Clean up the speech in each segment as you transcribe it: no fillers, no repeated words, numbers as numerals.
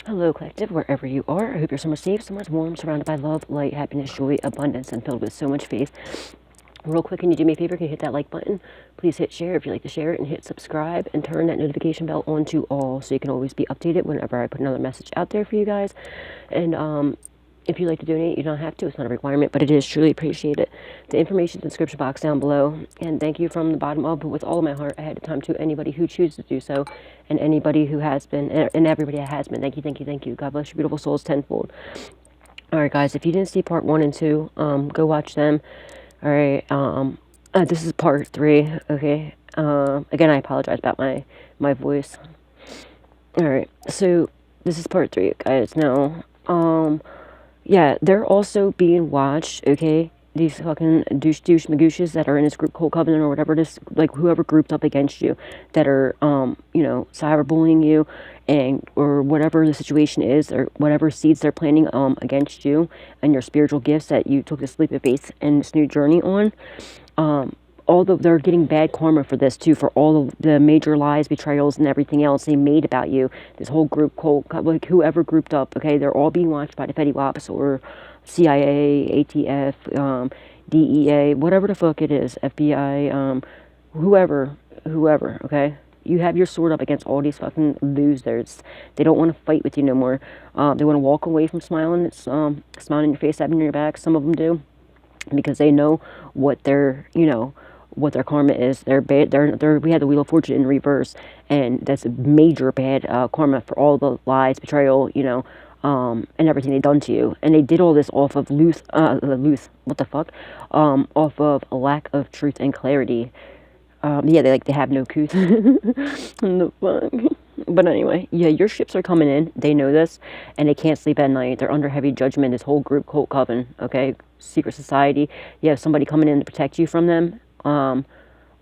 Hello, collective, wherever you are. I hope you're somewhere safe, somewhere warm, surrounded by love, light, happiness, joy, abundance, and filled with so much faith. Real quick, can you do me a favor? Can you hit that like button? Please hit share if you like to share it, and hit subscribe, and turn that notification bell on to all so you can always be updated whenever I put another message out there for you guys. And if you'd like to donate, you don't have to. It's not a requirement, but it is truly appreciated. The information in the description box down below. And thank you from the bottom up, with all of my heart, ahead of time, to anybody who chooses to do so, and anybody who has been, and everybody that has been. Thank you, thank you, thank you. God bless your beautiful souls tenfold. All right, guys, if you didn't see part 1 and 2, go watch them. All right, this is part 3, okay? Again, I apologize about my voice. All right, so this is part 3, guys. Now, yeah, they're also being watched, okay? These fucking douche magooshes that are in this group called Covenant or whatever it is, like whoever grouped up against you, that are, cyberbullying you, and or whatever the situation is, or whatever seeds they're planting against you and your spiritual gifts that you took this leap of faith and this new journey on. They're getting bad karma for this too, for all of the major lies, betrayals, and everything else they made about you. This whole group, like whoever grouped up, okay, they're all being watched by the Fetty Wops or CIA, ATF, DEA, whatever the fuck it is, FBI, whoever, okay. You have your sword up against all these fucking losers. They don't want to fight with you no more. They want to walk away from smiling. Smiling in your face, stabbing in your back. Some of them do, because they know what their, what their karma is. They're bad. We had the Wheel of Fortune in reverse, and that's a major bad karma for all the lies, betrayal, and everything they've done to you. And they did all this off of what the fuck? Off of a lack of truth and clarity. Yeah, they have no couth. The fuck? But anyway, yeah, your ships are coming in. They know this, and they can't sleep at night. They're under heavy judgment. This whole group, cult coven, okay, secret society. You have somebody coming in to protect you from them. Or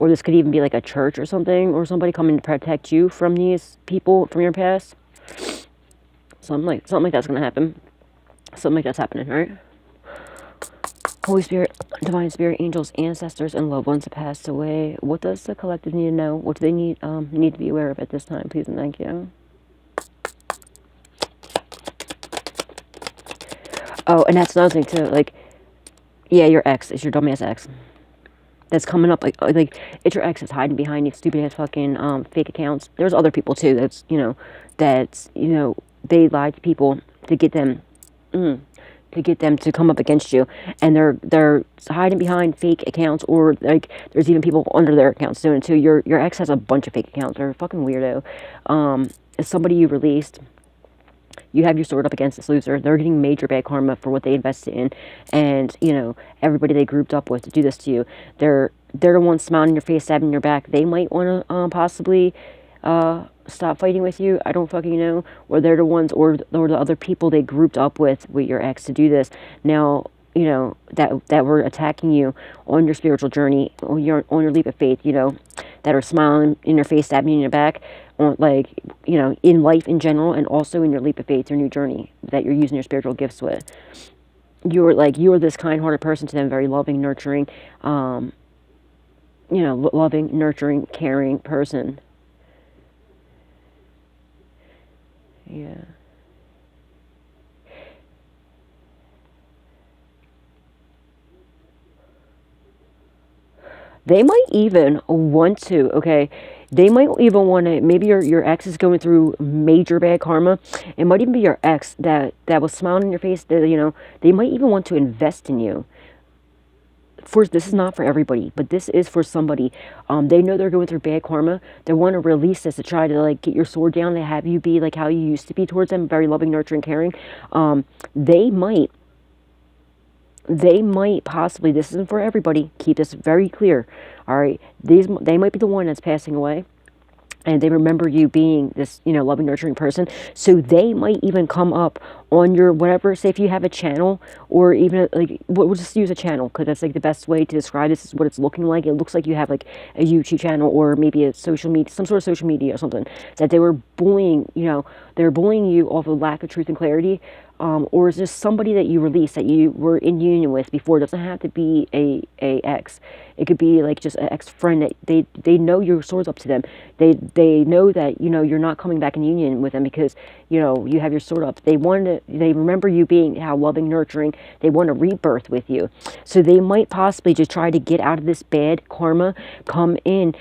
this could even be like a church or something, or somebody coming to protect you from these people from your past. Something like that's gonna happen. Something like that's happening, right? Holy Spirit, Divine Spirit, angels, ancestors, and loved ones have passed away. What does the collective need to know? What do they need to be aware of at this time? Please and thank you. Oh, and that's another thing too. Like, yeah, your ex is your dumbass ex. That's coming up, like it's your ex that's hiding behind these stupid ass fucking fake accounts. There's other people too. They lie to people to get them. To come up against you, and they're hiding behind fake accounts, or like there's even people under their accounts doing it too. Your ex has a bunch of fake accounts. They're a fucking weirdo. As somebody you released, you have your sword up against this loser. They're getting major bad karma for what they invested in, and everybody they grouped up with to do this to you. They're the ones smiling in your face, stabbing in your back. They might want to possibly stop fighting with you. I don't fucking know. Or they're the ones, or the other people they grouped up with your ex to do this. Now, that were attacking you on your spiritual journey, on your leap of faith, that are smiling in your face, stabbing in your back, on, like, in life in general, and also in your leap of faith, your new journey that you're using your spiritual gifts with. You're this kind-hearted person to them, very loving, nurturing, loving, nurturing, caring person. Yeah. They might even want to, okay? They might even want to, maybe your ex is going through major bad karma. It might even be your ex that was smiling in your face, that, they might even want to invest in you. This is not for everybody, but this is for somebody. They know they're going through bad karma. They want to release this to try to, like, get your sword down, to have you be like how you used to be towards them, very loving, nurturing, caring. They might possibly, this isn't for everybody, keep this very clear, all right? They might be the one that's passing away, and they remember you being this, loving, nurturing person. So they might even come up on your whatever, say if you have a channel, or even like, we'll just use a channel because that's like the best way to describe this is what it's looking like. It looks like you have like a YouTube channel or maybe a social media, some sort of social media or something, that they were bullying, you know, they were bullying you off of lack of truth and clarity. Or is this somebody that you released that you were in union with before? It doesn't have to be a ex. It could be like just an ex-friend that they know your sword's up to them. They know that, you know, you're not coming back in union with them because, you know, you have your sword up. They remember you being how loving, nurturing. They want a rebirth with you. So they might possibly just try to get out of this bad karma, come in,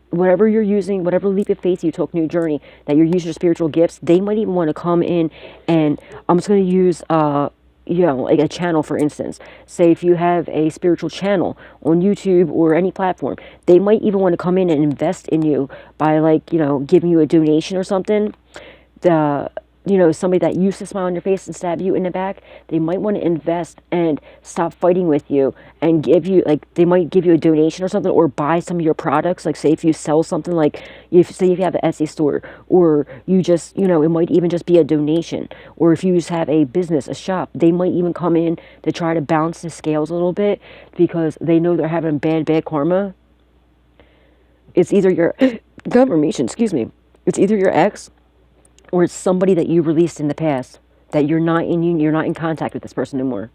whatever you're using, whatever leap of faith you took, new journey, that you're using your spiritual gifts, they might even want to come in and, I'm just going to use, you know, like a channel, for instance. Say if you have a spiritual channel on YouTube or any platform, they might even want to come in and invest in you by, like, you know, giving you a donation or something. You know, somebody that used to smile on your face and stab you in the back, they might want to invest and stop fighting with you and give you, like, they might give you a donation or something, or buy some of your products. Like, say if you sell something, like, say if you have an Etsy store, or you just, you know, it might even just be a donation, or if you just have a business, a shop, they might even come in to try to balance the scales a little bit because they know they're having bad karma. It's either your confirmation, excuse me, it's either your ex, or it's somebody that you released in the past, that you're not in contact with this person anymore.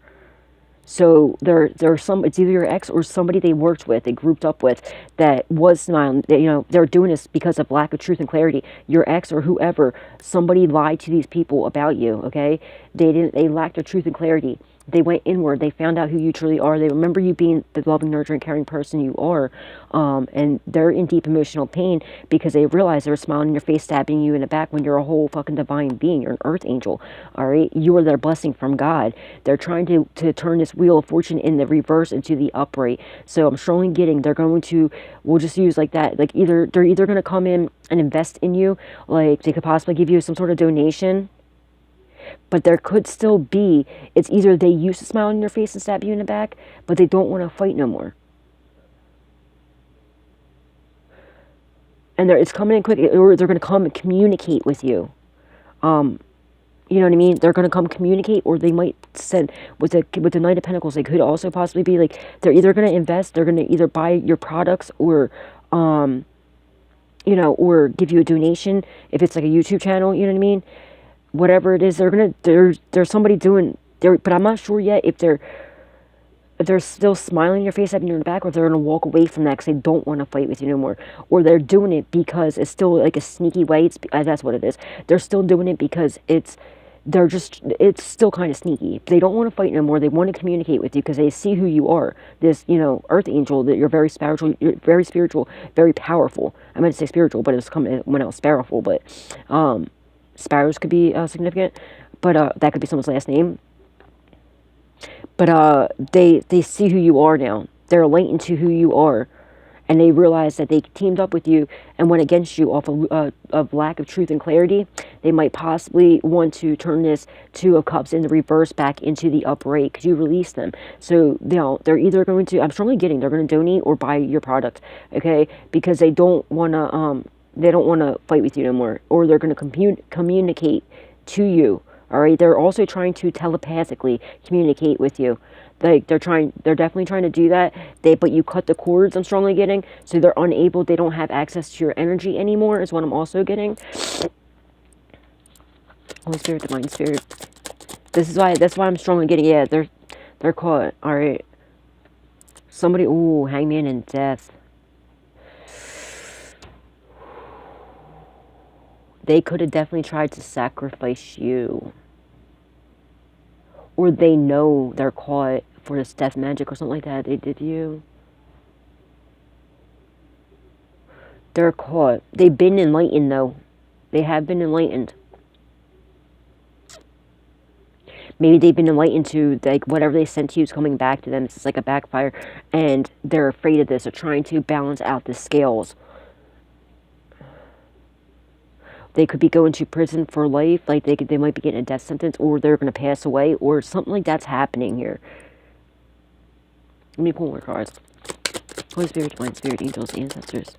So there's some, it's either your ex or somebody they worked with, they grouped up with, that was smiling. You know, they're doing this because of lack of truth and clarity. Your ex or whoever, somebody lied to these people about you. Okay, they lacked their truth and clarity. They went inward. They found out who you truly are. They remember you being the loving, nurturing, caring person you are. And they're in deep emotional pain because they realize they're smiling in your face, stabbing you in the back when you're a whole fucking divine being. You're an earth angel. All right? You are their blessing from God. They're trying to turn this wheel of fortune in the reverse into the upright. So I'm strongly getting they're going to, we'll just use like that. Like they're either going to come in and invest in you. Like they could possibly give you some sort of donation. But there could still be, it's either they used to smile in your face and stab you in the back, but they don't want to fight no more. And it's coming in quick, or they're going to come and communicate with you. You know what I mean? They're going to come communicate, or they might send, with the Knight of Pentacles, they could also possibly be like, they're either going to invest, they're going to either buy your products, or, you know, or give you a donation, if it's like a YouTube channel, you know what I mean? Whatever it is, there's somebody doing there, but I'm not sure yet if they're still smiling in your face, having you in the back, or if they're gonna walk away from that because they don't want to fight with you no more, or they're doing it because it's still like a sneaky way. That's what it is. They're still doing it because it's still kind of sneaky. They don't want to fight no more. They want to communicate with you because they see who you are. This, you know, earth angel, that you're very spiritual, very powerful. I meant to say spiritual, but it's coming when I was powerful, but Sparrows could be significant, but that could be someone's last name. But they see who you are now. They're enlightened to who you are, and they realize that they teamed up with you and went against you off of lack of truth and clarity. They might possibly want to turn this Two of Cups in the reverse back into the upright because you released them. So, you know, they're either going to, I'm strongly getting, they're going to donate or buy your product, okay? Because they don't want to fight with you no more, or they're going to communicate to you. All right, they're also trying to telepathically communicate with you. Like they're definitely trying to do that. But you cut the cords, I'm strongly getting, so they're unable, they don't have access to your energy anymore, is what I'm also getting. Holy Spirit, Divine Spirit. That's why I'm strongly getting, yeah, they're caught. All right. Somebody, ooh, Hangman and Death. They could have definitely tried to sacrifice you. Or they know they're caught for this death magic or something like that. They did you. They're caught. They've been enlightened, though. They have been enlightened. Maybe they've been enlightened to, like, whatever they sent to you is coming back to them. It's just like a backfire. And they're afraid of this. They're trying to balance out the scales. They could be going to prison for life, like they might be getting a death sentence, or they're going to pass away, or something like that's happening here. Let me pull more cards. Holy Spirit, Divine Spirit, Angels, Ancestors.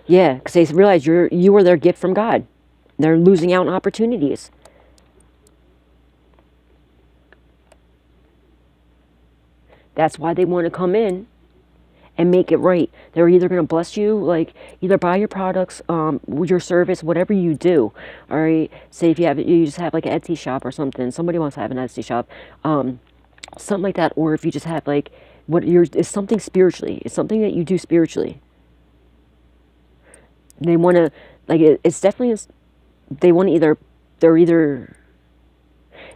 Yeah, because they realize you are their gift from God. They're losing out on opportunities. That's why they want to come in and make it right. They're either going to bless you, like either buy your products, your service, whatever you do. All right. Say if you just have like an Etsy shop or something. Somebody wants to have an Etsy shop, something like that. Or if you just have like it's something spiritually. It's something that you do spiritually. They want to it's definitely they want to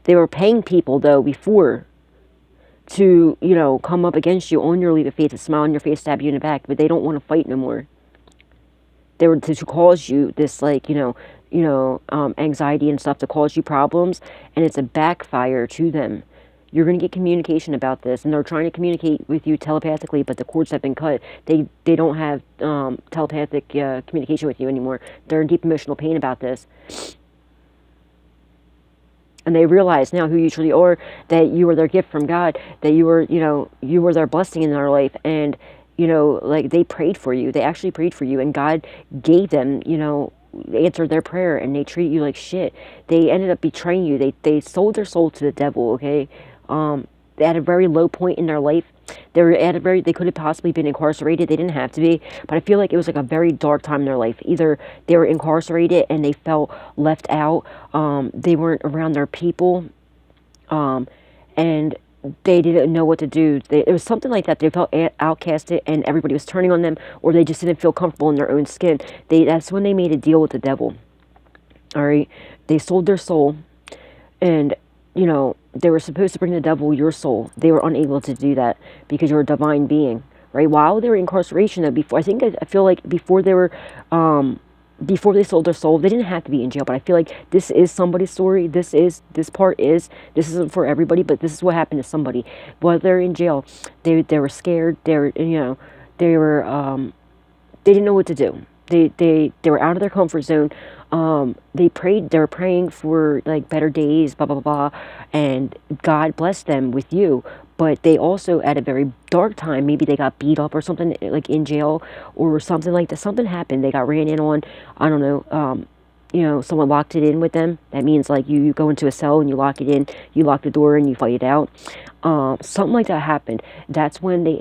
they were paying people though before to, come up against you on your leap of faith, to smile on your face, stab you in the back, but they don't want to fight no more. They were to cause you this, anxiety and stuff, to cause you problems, and it's a backfire to them. You're going to get communication about this, and they're trying to communicate with you telepathically, but the cords have been cut. They don't have telepathic communication with you anymore. They're in deep emotional pain about this. And they realize now who you truly are, that you were their gift from God, that you were their blessing in their life. And, they prayed for you. They actually prayed for you. And God gave them, answered their prayer. And they treat you like shit. They ended up betraying you. They sold their soul to the devil, okay? At a very low point in their life. They could have possibly been incarcerated. They didn't have to be, but I feel like it was like a very dark time in their life. Either they were incarcerated and they felt left out, they weren't around their people, and they didn't know what to do. It was something like that. They felt outcasted and everybody was turning on them, or they just didn't feel comfortable in their own skin. That's when they made a deal with the devil. All right, they sold their soul, and they were supposed to bring the devil your soul. They were unable to do that because you're a divine being, right? While they were in incarceration, though, I feel like before they sold their soul, they didn't have to be in jail. But I feel like this is somebody's story. This isn't for everybody, but this is what happened to somebody. While they're in jail, they were scared. They didn't know what to do. They were out of their comfort zone. They were praying for like better days, blah, blah, blah. And God blessed them with you. But they also, at a very dark time, maybe they got beat up or something, like in jail or something like that. Something happened. They got ran in on, I don't know, someone locked it in with them. That means like you go into a cell and you lock it in, you lock the door and you fight it out. Something like that happened. That's when they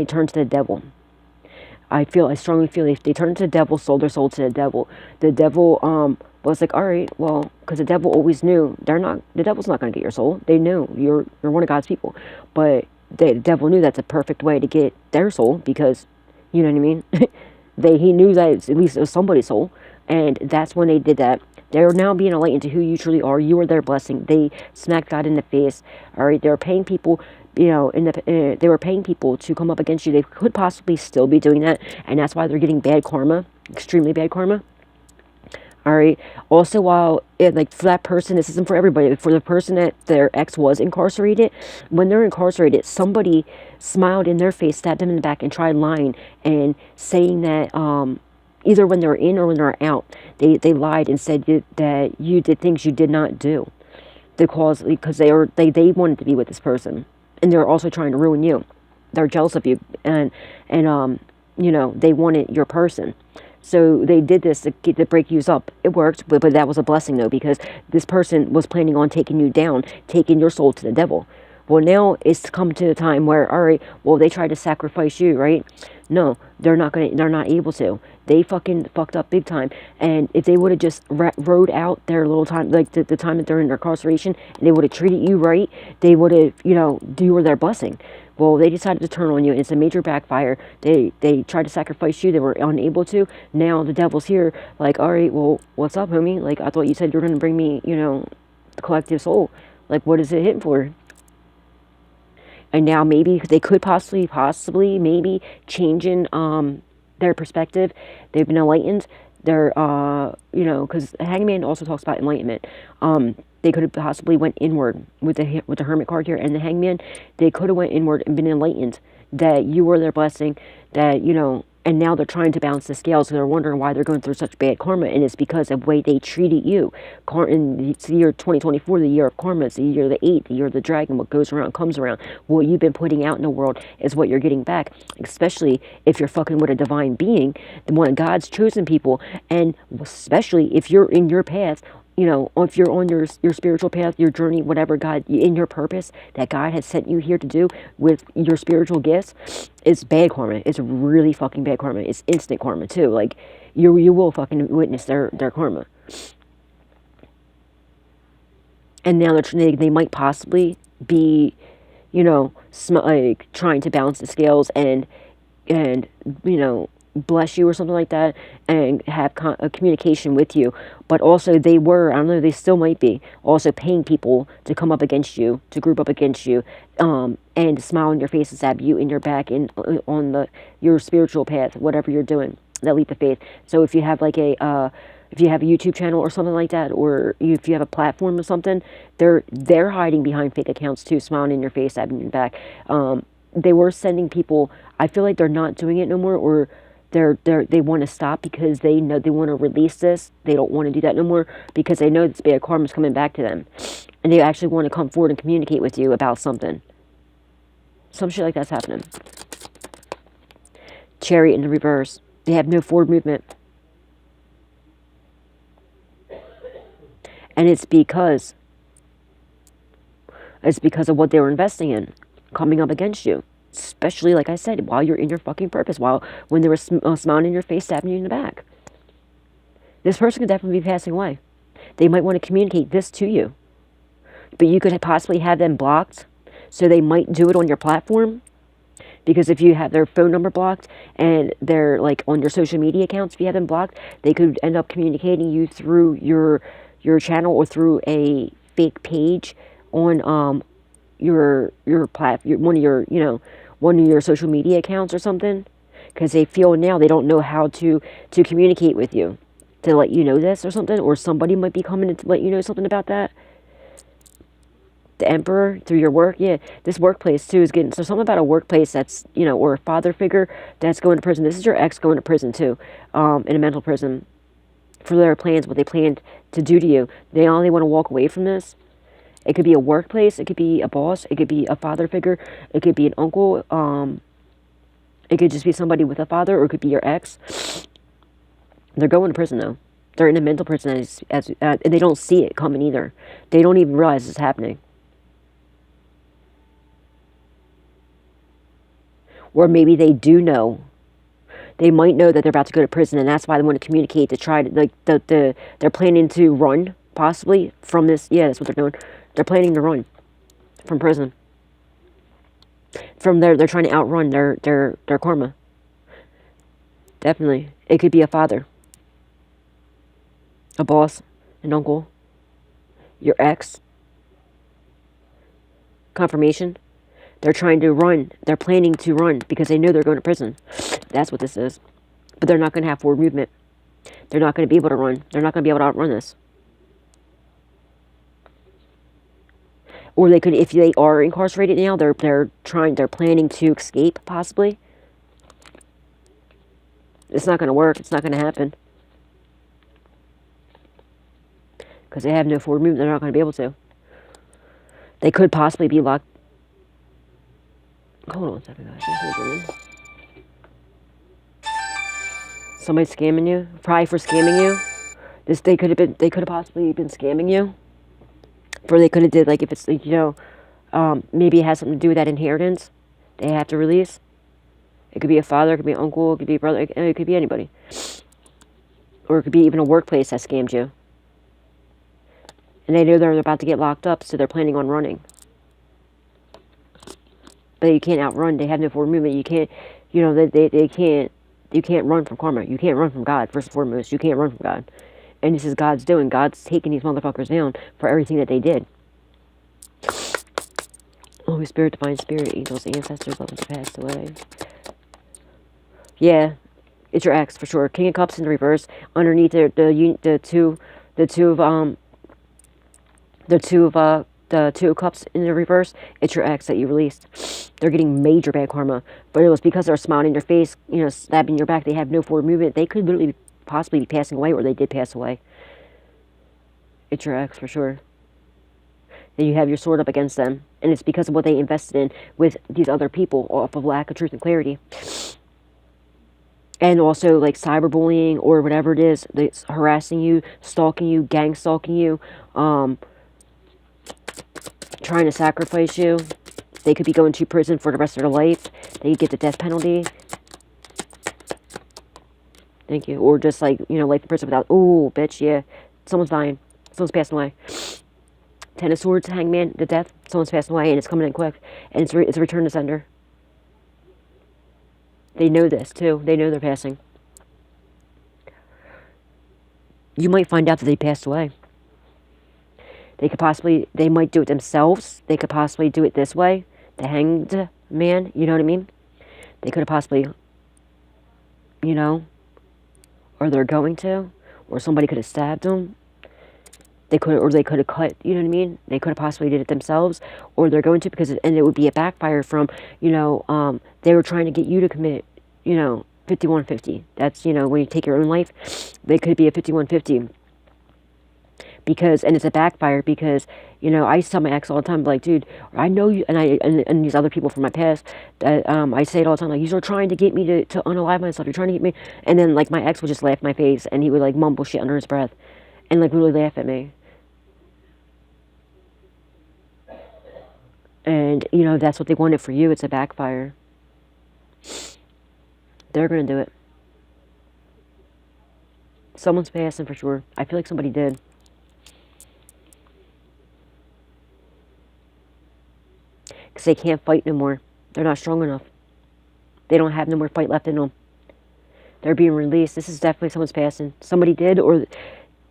turned to the devil. I strongly feel if they turned to the devil, sold their soul to the devil was like, all right, well, because the devil always knew the devil's not going to get your soul. They knew you're one of God's people, but the devil knew that's a perfect way to get their soul, because, you know what I mean? He knew that at least it was somebody's soul, and that's when they did that. They're now being enlightened to who you truly are. You are their blessing. They smacked God in the face. All right, they were paying people. They were paying people to come up against you. They could possibly still be doing that, and that's why they're getting bad karma, extremely bad karma. All right. Also, for that person, this isn't for everybody. For the person that their ex was incarcerated, when they're incarcerated, somebody smiled in their face, stabbed them in the back, and tried lying and saying that either when they were in or when they were out, they lied and said that you did things you did not do, because they wanted to be with this person. And they're also trying to ruin you. They're jealous of you, and they wanted your person. So they did this to break you up. It worked, but that was a blessing though, because this person was planning on taking you down, taking your soul to the devil. Well, now it's come to the time where, all right, well, they tried to sacrifice you, right? No, they're not able to. They fucking fucked up big time. And if they would have just rode out their little time, like the time that they're in their incarceration, and they would have treated you right, they would have, you were their blessing. Well, they decided to turn on you. It's a major backfire. They tried to sacrifice you. They were unable to. Now the devil's here, like, all right, well, what's up, homie? Like, I thought you said you were going to bring me, the collective soul. Like, what is it hitting for? And now maybe they could possibly, maybe changing their perspective. They've been enlightened. They're, because Hangman also talks about enlightenment. They could have possibly went inward with the Hermit card here and the Hangman. They could have went inward and been enlightened that you were their blessing, that, and now they're trying to balance the scales, so they're wondering why they're going through such bad karma, and it's because of the way they treated you. It's the year 2024, the year of karma. It's the year of the 8, the year of the dragon. What goes around comes around. What you've been putting out in the world is what you're getting back, especially if you're fucking with a divine being, one of God's chosen people, and especially if you're in your path you know, if you're on your spiritual path, your journey, whatever God, in your purpose that God has sent you here to do with your spiritual gifts, it's bad karma. It's really fucking bad karma. It's instant karma too. Like you will fucking witness their karma. And now they might possibly be, you know, like trying to balance the scales and you know, bless you or something like that, and have a communication with you. But also they were, I don't know, they still might be also paying people to come up against you, to group up against you, and smile in your face and stab you in your back and on your spiritual path, whatever you're doing, that leap of faith. So if you have like if you have a YouTube channel or something like that, or if you have a platform or something, they're hiding behind fake accounts too, smiling in your face, stabbing in your back. They were sending people. I feel like they're not doing it no more, or they want to stop because they know they want to release this. They don't want to do that no more because they know this bad karma is coming back to them, and they actually want to come forward and communicate with you about something. Some shit like that's happening. Chariot in the reverse. They have no forward movement. And it's because of what they were investing in, coming up against you. Especially, like I said, while you're in your fucking purpose, when they were smiling in your face, stabbing you in the back. This person could definitely be passing away. They might want to communicate this to you. But you could possibly have them blocked, so they might do it on your platform. Because if you have their phone number blocked and they're like on your social media accounts, if you have them blocked, they could end up communicating you through your channel or through a fake page on one of your social media accounts or something, because they feel now they don't know how to communicate with you, to let you know this or something, or somebody might be coming to let you know something about that. The Emperor through your work, yeah, this workplace too is getting, so something about a workplace that's, you know, or a father figure that's going to prison. This is your ex going to prison too, in a mental prison, for their plans, what they planned to do to you. They only want to walk away from this. It could be a workplace, it could be a boss, it could be a father figure, it could be an uncle, it could just be somebody with a father, or it could be your ex. They're going to prison though. They're in a mental prison, and they don't see it coming either. They don't even realize it's happening. Or maybe they do know. They might know that they're about to go to prison, and that's why they want to communicate, to try to, like, they're planning to run, possibly, from this. Yeah, that's what they're doing. They're planning to run from prison. From there, they're trying to outrun their karma. Definitely. It could be a father, a boss, an uncle, your ex. Confirmation. They're trying to run. They're planning to run because they know they're going to prison. That's what this is. But they're not going to have forward movement. They're not going to be able to run. They're not going to be able to outrun this. Or they could, if they are incarcerated now, they're planning to escape, possibly. It's not going to work. It's not going to happen. Because they have no forward movement. They're not going to be able to. They could possibly be locked. Hold on a second, guys. Somebody scamming you? Probably for scamming you. They could have possibly been scamming you. Or they could have did, like, if it's, like, you know, maybe it has something to do with that inheritance they have to release. It could be a father, it could be an uncle, it could be a brother, it could be anybody. Or it could be even a workplace that scammed you. And they know they're about to get locked up, so they're planning on running. But you can't outrun. They have no forward movement. You can't, you know, they can't, you can't run from karma. You can't run from God, first and foremost. You can't run from God. And this is God's doing. God's taking these motherfuckers down for everything that they did. Holy Spirit, Divine Spirit, angels, ancestors, loved ones who passed away. Yeah, it's your ex for sure. King of Cups in the reverse. Underneath the two of Cups in the reverse. It's your ex that you released. They're getting major bad karma, but it was because they're smiling in your face, you know, stabbing your back. They have no forward movement. They could literally possibly be passing away, or they did pass away. It's your ex for sure. Then you have your sword up against them, and it's because of what they invested in with these other people off of lack of truth and clarity. And also like cyberbullying or whatever it is that's harassing you, stalking you, gang stalking you, trying to sacrifice you. They could be going to prison for the rest of their life. They could get the death penalty. Thank you. Or just like, you know, life in prison without, oh, bitch, yeah. Someone's dying. Someone's passing away. Ten of Swords, Hangman, the death. Someone's passing away and it's coming in quick. And it's a return to sender. They know this too. They know they're passing. You might find out that they passed away. They might do it themselves. They could possibly do it this way. The Hanged Man, you know what I mean? They could have possibly, you know, or they're going to, or somebody could have stabbed them. They could have cut, you know what I mean? They could have possibly did it themselves, or they're going to, and it would be a backfire from, you know, they were trying to get you to commit, you know, 5150. That's, you know, when you take your own life, they could be a 5150. Because, and it's a backfire because, you know, I used to tell my ex all the time, like, dude, I know you, and these other people from my past, that, I say it all the time, like, you're trying to get me to unalive myself, you're trying to get me, and then, like, my ex would just laugh in my face, and he would, like, mumble shit under his breath, and, like, really laugh at me. And, you know, that's what they wanted for you, it's a backfire. They're gonna do it. Someone's passing for sure. I feel like somebody did. Because they can't fight no more. They're not strong enough. They don't have no more fight left in them. They're being released. This is definitely someone's passing. Somebody did, or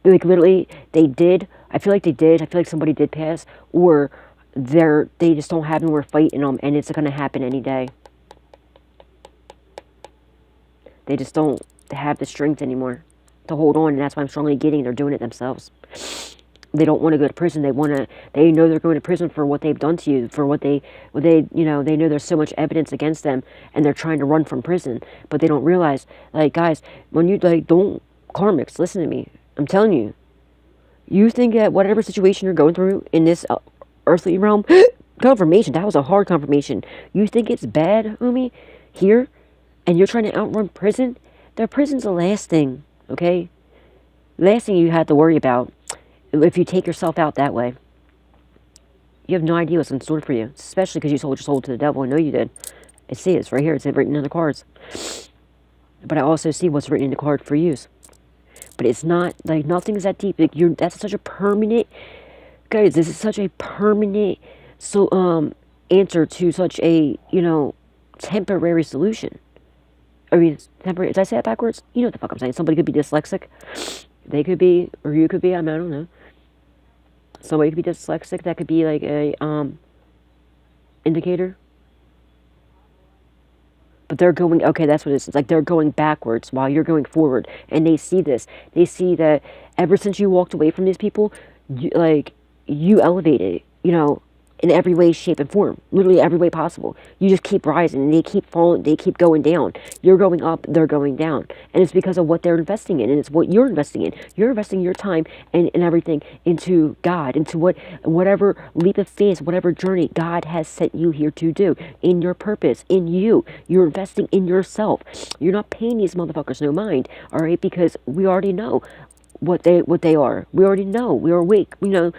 like literally they did. I feel like they did. I feel like somebody did pass, or they just don't have no more fight in them, and it's going to happen any day. They just don't have the strength anymore to hold on, and that's why I'm strongly getting they're doing it themselves. They don't want to go to prison. They know they're going to prison for what they've done to you, for what they, you know, they know there's so much evidence against them, and they're trying to run from prison, but they don't realize, like, guys, when you, like, don't, karmics, listen to me, I'm telling you, you think that whatever situation you're going through in this earthly realm, confirmation, that was a hard confirmation, you think it's bad, homie, here, and you're trying to outrun prison, the prison's the last thing, okay, last thing you have to worry about. If you take yourself out that way, you have no idea what's in store for you, especially because you sold your soul to the devil. I know you did. I see it's right here. It's written in the cards. But I also see what's written in the card for you. But it's not, like, nothing's that deep. Like, that's such a permanent, guys, this is such a permanent, answer to such a, you know, temporary solution. I mean, temporary, did I say that backwards? You know what the fuck I'm saying. Somebody could be dyslexic. They could be, or you could be, I mean, I don't know. Somebody could be dyslexic. That could be like a indicator. But they're going, okay, that's what it is. It's like they're going backwards while you're going forward. And they see this. They see that ever since you walked away from these people, you elevated, you know, in every way, shape, and form. Literally every way possible. You just keep rising, and they keep falling, they keep going down. You're going up, they're going down. And it's because of what they're investing in, and it's what you're investing in. You're investing your time and everything into God, into whatever leap of faith, whatever journey God has sent you here to do, in your purpose, in you. You're investing in yourself. You're not paying these motherfuckers no mind, all right? Because we already know what they are. We already know. We are awake. We know.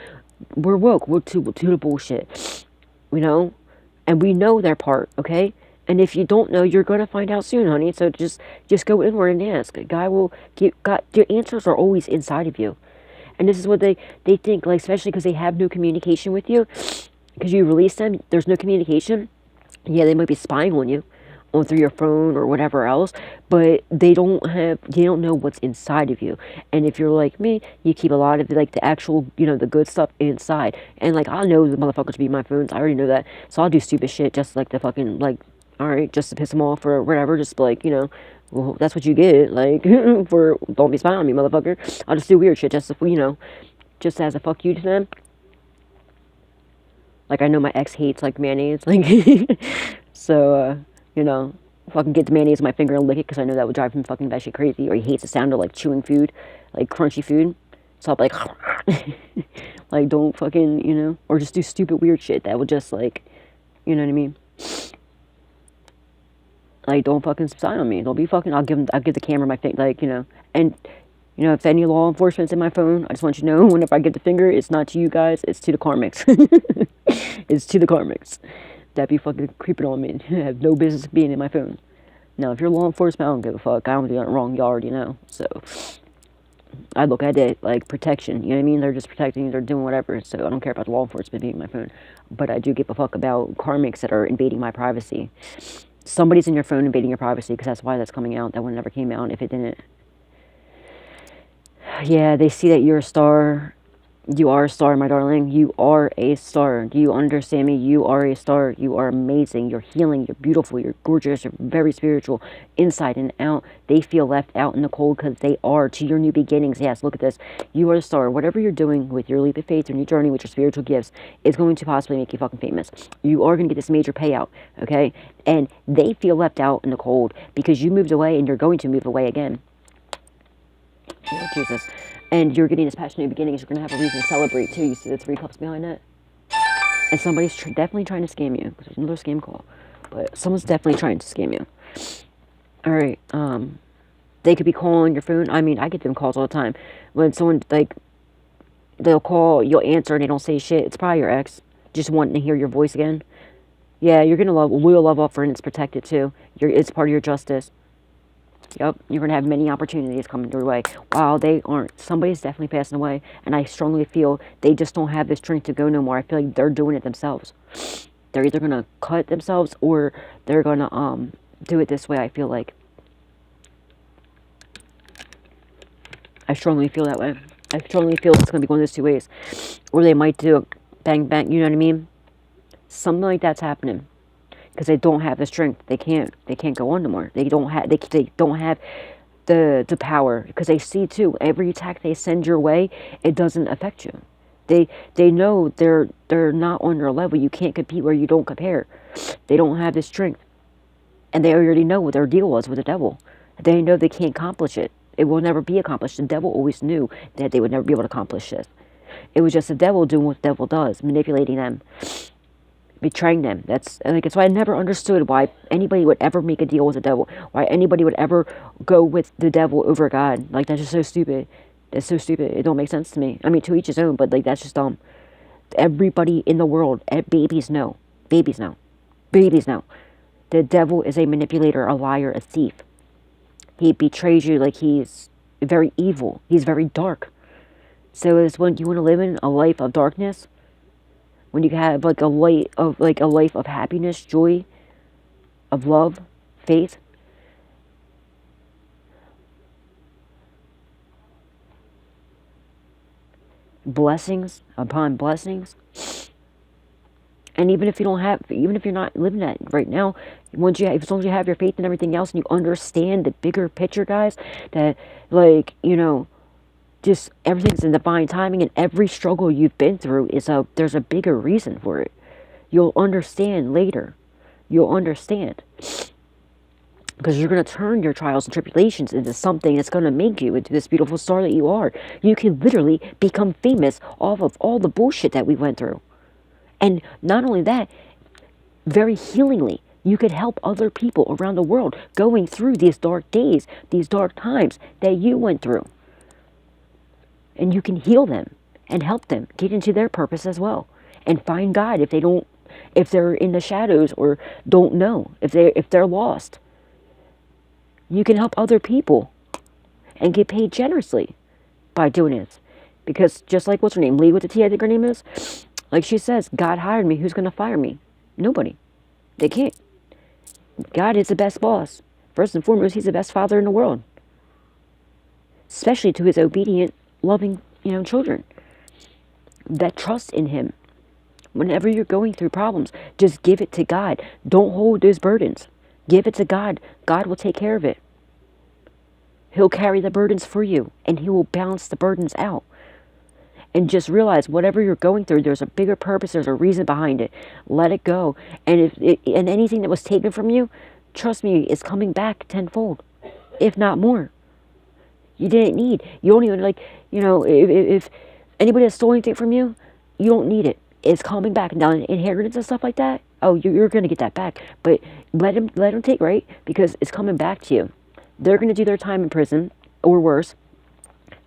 We're woke. We're to the bullshit, you know, and we know their part, okay? And if you don't know, you're gonna find out soon, honey. So just go inward and ask. God will God. Your answers are always inside of you, and this is what they think, like, especially because they have no communication with you, because you release them. There's no communication. Yeah, they might be spying on you, through your phone or whatever else, but they don't know what's inside of you. And if you're like me, you keep a lot of, like, the actual, you know, the good stuff inside. And, like, I know the motherfuckers be my phones. I already know that. So I'll do stupid shit just like the fucking, like, alright, just to piss them off or whatever. Just like, you know, well, that's what you get, like, for don't be spying on me, motherfucker. I'll just do weird shit just to, you know, just as a fuck you to them. Like, I know my ex hates, like, mayonnaise, like, so, you know, fucking get the mayonnaise in my finger and lick it because I know that would drive him fucking batshit crazy. Or he hates the sound of, like, chewing food, like, crunchy food. So I'll be like, like, don't fucking, you know, or just do stupid weird shit that would just, like, you know what I mean? Like, don't fucking spy on me. Don't be fucking, I'll give the camera my thing, like, you know. And, you know, if any law enforcement's in my phone, I just want you to know, whenever I give the finger, it's not to you guys, it's to the karmics. It's to the karmics. That be fucking creeping on me. Have no business being in my phone. Now, if you're law enforcement, I don't give a fuck. I don't do nothing wrong. You already know. So, I look at it like protection. You know what I mean? They're just protecting you. They're doing whatever. So, I don't care about the law enforcement being in my phone. But I do give a fuck about karmics that are invading my privacy. Somebody's in your phone invading your privacy, because that's why that's coming out. That one never came out if it didn't. Yeah, they see that you're a star. You are a star, my darling. You are a star. Do you understand me? You are a star. You are amazing. You're healing. You're beautiful. You're gorgeous. You're very spiritual. Inside and out. They feel left out in the cold because they are. To your new beginnings. Yes, look at this. You are a star. Whatever you're doing with your leap of faith, your new journey, with your spiritual gifts, is going to possibly make you fucking famous. You are going to get this major payout, okay? And they feel left out in the cold because you moved away, and you're going to move away again. Oh, Jesus. And you're getting this passionate beginnings. You're going to have a reason to celebrate, too. You see the 3 cups behind that? And somebody's definitely trying to scam you. There's another scam call. But someone's definitely trying to scam you. All right. They could be calling your phone. I mean, I get them calls all the time. When someone, like, they'll call, you'll answer, and they don't say shit. It's probably your ex just wanting to hear your voice again. Yeah, you're going to love, we'll love offer, and it's protected, too. It's part of your justice. Yep, you're going to have many opportunities coming your way. Wow, they aren't. Somebody's definitely passing away. And I strongly feel they just don't have the strength to go no more. I feel like they're doing it themselves. They're either going to cut themselves, or they're going to do it this way, I feel like. I strongly feel that way. I strongly feel it's going to be going those 2 ways. Or they might do bang, bang, you know what I mean? Something like that's happening. Because they don't have the strength. They can't go on no more. They don't have the power, because they see too, every attack they send your way, it doesn't affect you. They know they're not on your level. You can't compete where you don't compare. They don't have the strength. And they already know what their deal was with the devil. They know they can't accomplish it. It will never be accomplished. The devil always knew that they would never be able to accomplish this. It was just the devil doing what the devil does, manipulating them, betraying them. That's why I never understood why anybody would ever make a deal with the devil. Why anybody would ever go with the devil over God. Like, that's just so stupid. That's so stupid. It don't make sense to me. I mean, to each his own, but like, that's just dumb. Everybody in the world, babies know. Babies know. Babies know. The devil is a manipulator, a liar, a thief. He betrays you like he's very evil. He's very dark. So it's when you want to live in a life of darkness, when you have like a life of happiness, joy, of love, faith, blessings upon blessings. And even if you're not living that right now, as long as you have your faith and everything else, and you understand the bigger picture, guys, that, like, you know, just everything's in divine timing, and every struggle you've been through there's a bigger reason for it. You'll understand later. You'll understand. Because you're going to turn your trials and tribulations into something that's going to make you into this beautiful star that you are. You can literally become famous off of all the bullshit that we went through. And not only that, very healingly, you could help other people around the world going through these dark days, these dark times that you went through. And you can heal them and help them get into their purpose as well. And find God if they're in the shadows or don't know, if they're lost. You can help other people and get paid generously by doing it. Because just like, what's her name? Lee with the T, I think her name is. Like she says, God hired me. Who's going to fire me? Nobody. They can't. God is the best boss. First and foremost, he's the best father in the world. Especially to his obedient, loving, children that trust in him. Whenever you're going through problems, just give it to God. Don't hold those burdens. Give it to God. God will take care of it. He'll carry the burdens for you, and he will balance the burdens out. And just realize whatever you're going through, there's a bigger purpose, there's a reason behind it. Let it go. And and anything that was taken from you, trust me, is coming back tenfold, if not more. You didn't need. You don't even, if anybody has stolen anything from you, you don't need it. It's coming back. Now, inheritance and stuff like that, oh, you're going to get that back. But let them take, right? Because it's coming back to you. They're going to do their time in prison, or worse.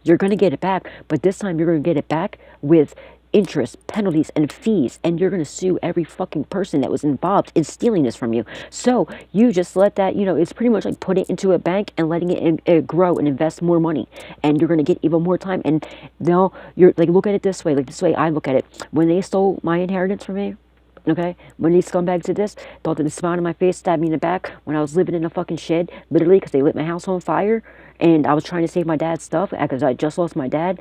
You're going to get it back, but this time you're going to get it back with interest, penalties, and fees, and you're going to sue every fucking person that was involved in stealing this from you. So you just let that, it's pretty much like put it into a bank and letting it grow and invest more money, and you're going to get even more time. And now you're like, look at it this way, like this way I look at it. When they stole my inheritance from me, okay, when these scumbags did this, thought that they smiled in my face, stabbed me in the back when I was living in a fucking shed, literally, because they lit my house on fire, and I was trying to save my dad's stuff because I just lost my dad,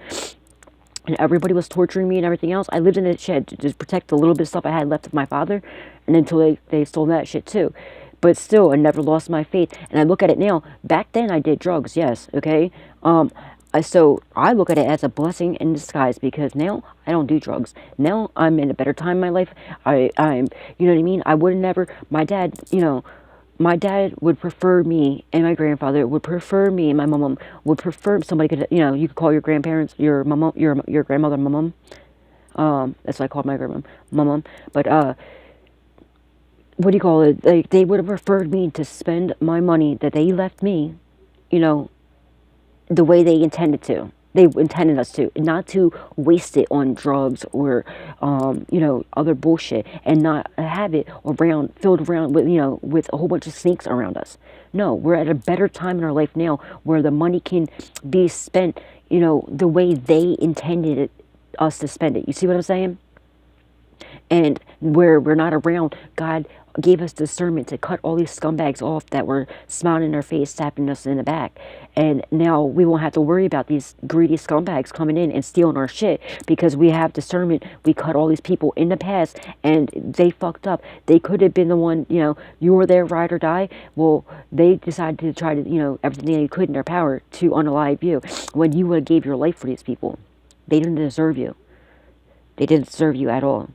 and everybody was torturing me and everything else. I lived in a shed to just protect the little bit of stuff I had left of my father, and until they stole that shit too. But still, I never lost my faith. And I look at it now. Back then, I did drugs, yes, okay? So I look at it as a blessing in disguise, because now I don't do drugs. Now I'm in a better time in my life. I'm, you know what I mean? I would never, my dad would prefer me, and my grandfather would prefer me, and my mom would prefer somebody could, you could call your grandparents, your mom, your grandmother, mom. That's what I called my grandma, mom. But, what do you call it? Like, they would have preferred me to spend my money that they left me, the way they intended to. They intended us to, not to waste it on drugs or, other bullshit, and not have it filled around with, with a whole bunch of snakes around us. No, we're at a better time in our life now where the money can be spent, the way they intended us to spend it. You see what I'm saying? And where we're not around, God gave us discernment to cut all these scumbags off that were smiling in our face, tapping us in the back. And now we won't have to worry about these greedy scumbags coming in and stealing our shit, because we have discernment. We cut all these people in the past, and they fucked up. They could have been the one, you were their ride or die. Well, they decided to try to, everything they could in their power to unalive you, when you would have gave your life for these people. They didn't deserve you. They didn't deserve you at all.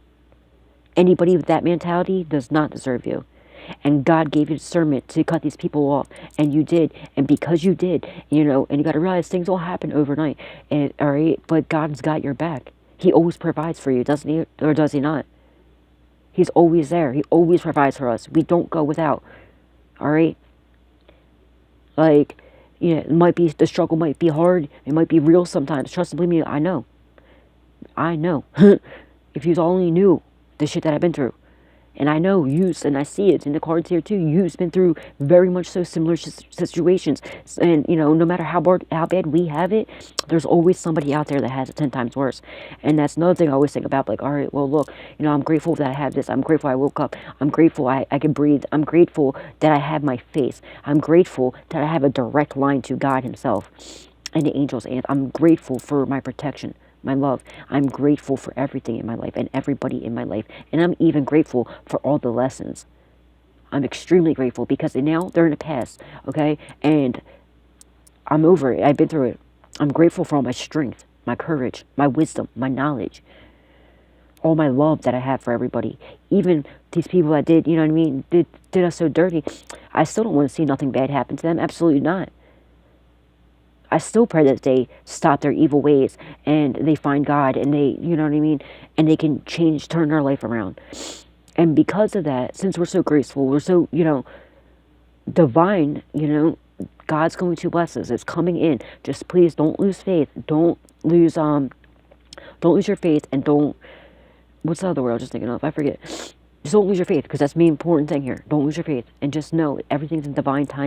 Anybody with that mentality does not deserve you. And God gave you discernment to cut these people off. And you did. And because you did, and you got to realize things will happen overnight. And, all right, but God's got your back. He always provides for you, doesn't he? Or does he not? He's always there. He always provides for us. We don't go without. All right? Like, the struggle might be hard. It might be real sometimes. Trust and believe me, I know. I know. If you only knew the shit that I've been through. And I know and I see it in the cards here too. You've been through very much so similar situations. And, no matter how bad we have it, there's always somebody out there that has it 10 times worse. And that's another thing I always think about. Like, all right, well, look, I'm grateful that I have this. I'm grateful I woke up. I'm grateful I can breathe. I'm grateful that I have my faith. I'm grateful that I have a direct line to God himself and the angels. And I'm grateful for my protection, my love. I'm grateful for everything in my life and everybody in my life. And I'm even grateful for all the lessons. I'm extremely grateful, because now they're in the past, okay? And I'm over it. I've been through it. I'm grateful for all my strength, my courage, my wisdom, my knowledge, all my love that I have for everybody. Even these people that did, did us so dirty. I still don't want to see nothing bad happen to them. Absolutely not. I still pray that they stop their evil ways and they find God, and they, and they can turn their life around. And because of that, since we're so graceful, we're so, divine, God's going to bless us. It's coming in. Just please don't lose faith. Don't lose your faith, and what's the other word I was just thinking of? I forget. Just don't lose your faith, because that's the main important thing here. Don't lose your faith, and just know everything's in divine time.